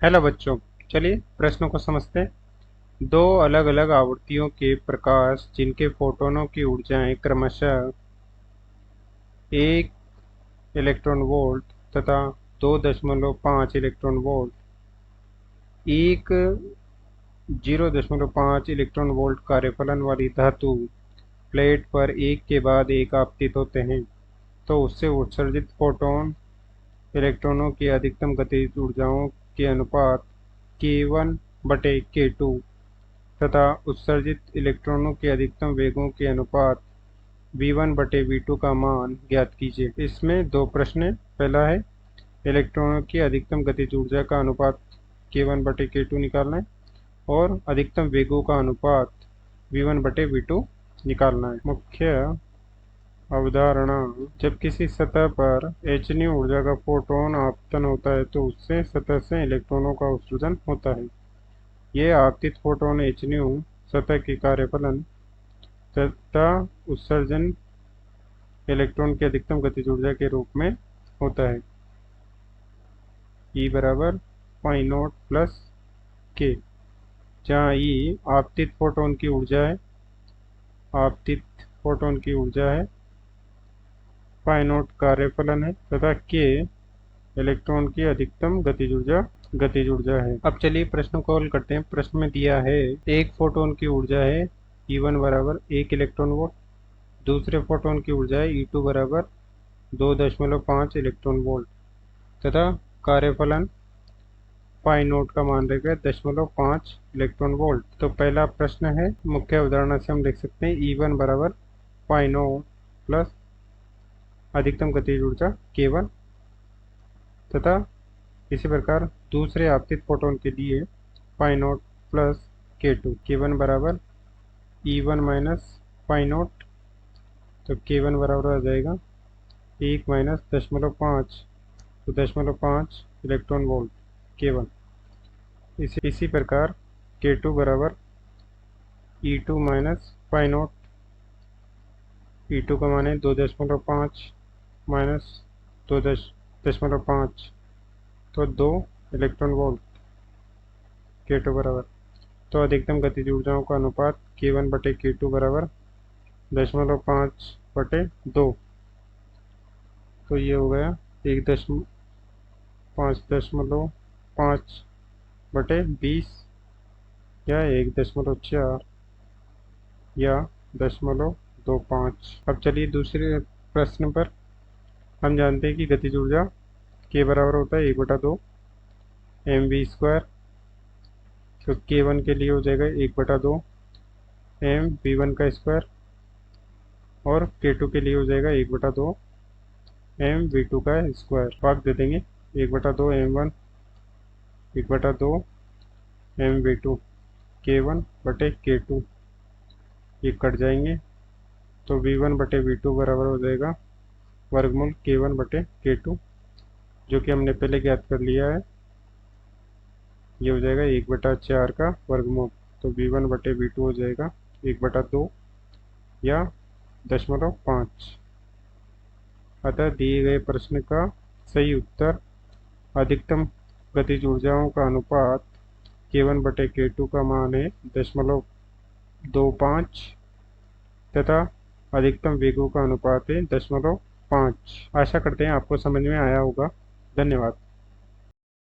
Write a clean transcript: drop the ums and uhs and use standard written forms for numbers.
Hello बच्चों, चलिए प्रश्नों को समझते हैं। दो अलग अलग आवृत्तियों के प्रकाश जिनके फोटोनों की ऊर्जाएं क्रमशः 1 इलेक्ट्रॉन वोल्ट तथा 2.5 इलेक्ट्रॉन वोल्ट, 0.5 इलेक्ट्रॉन वोल्ट कार्यफलन वाली धातु प्लेट पर एक के बाद एक आपतित होते हैं, तो उससे उत्सर्जित फोटोन इलेक्ट्रॉनों की अधिकतम गतिज ऊर्जाओं के अनुपात k1/k2 तथा उत्सर्जित इलेक्ट्रॉनों के अधिकतम वेगों के अनुपात v1/v2 का मान ज्ञात कीजिए। इसमें दो प्रश्न हैं। पहला है इलेक्ट्रॉनों की अधिकतम गतिज ऊर्जा का अनुपात k1/k2 निकालना है और अधिकतम वेगों का अनुपात v1/v2 निकालना है। मुख्य अवधारणा: जब किसी सतह पर hν ऊर्जा का फोटोन आपतन होता है तो उससे सतह से इलेक्ट्रॉनों का उत्सर्जन होता है। यह आपतित फोटोन hν सतह के कार्यफलन तथा उत्सर्जन इलेक्ट्रॉन की अधिकतम गतिज ऊर्जा के रूप में होता है। E बराबर φ0 प्लस k, जहाँ E आपतित फोटोन की ऊर्जा है, φ0 कार्यफलन है तथा k इलेक्ट्रॉन की अधिकतम गतिज ऊर्जा है। अब चलिए प्रश्न को हल करते हैं। प्रश्न में दिया है एक फोटोन की ऊर्जा है E1 बराबर 1 इलेक्ट्रॉन वोल्ट, दूसरे फोटोन की ऊर्जा है E2 बराबर 2.5 इलेक्ट्रॉन वोल्ट तथा कार्यफलन φ0 का मान रहेगा 0.5 इलेक्ट्रॉन वोल्ट। तो पहला प्रश्न है, मुख्य अवधारणा से हम लिख सकते हैं E1 बराबर φ0 प्लस अधिकतम गतिज ऊर्जा k1 तथा इसी प्रकार दूसरे आपतित फोटोन के लिए φ0 प्लस k2, k1 बराबर E1 माइनस φ0, तो k1 बराबर आ जाएगा 1 माइनस 0.5, तो 0.5 इलेक्ट्रॉन वोल्ट k1। इसी प्रकार k2 बराबर E2 माइनस φ0, E2 का मान है 2.5 माइनस 2.5, तो 2 इलेक्ट्रॉन वोल्ट k2 बराबर। तो अधिकतम गतिज ऊर्जाओं का अनुपात k1/k2 बराबर 0.5/2, तो ये हो गया 5.5/20 या 1.4 या 0.25। अब चलिए दूसरे प्रश्न पर। हम जानते हैं कि गतिज ऊर्जा k बराबर होता है 1/2 mv², तो k1 के लिए हो जाएगा 1/2 mv1 का स्क्वायर और k2 के लिए हो जाएगा 1/2 mv2 का स्क्वायर। भाग दे देंगे 1/2 m1, 1/2 mv2, k1/k2 ये कट जाएंगे, तो v1/v2 बराबर हो जाएगा वर्गमूल k1/k2, जो कि हमने पहले ज्ञात कर लिया है। ये हो जाएगा 1/4 का वर्गमूल, तो v1/v2 हो जाएगा 1/2 या 0.5। अतः दिए गए प्रश्न का सही उत्तर अधिकतम गतिज ऊर्जाओं का अनुपात k1/k2 का मान है 0.25 तथा अधिकतम वेगों का अनुपात है 0.5। आशा करते हैं आपको समझ में आया होगा। धन्यवाद।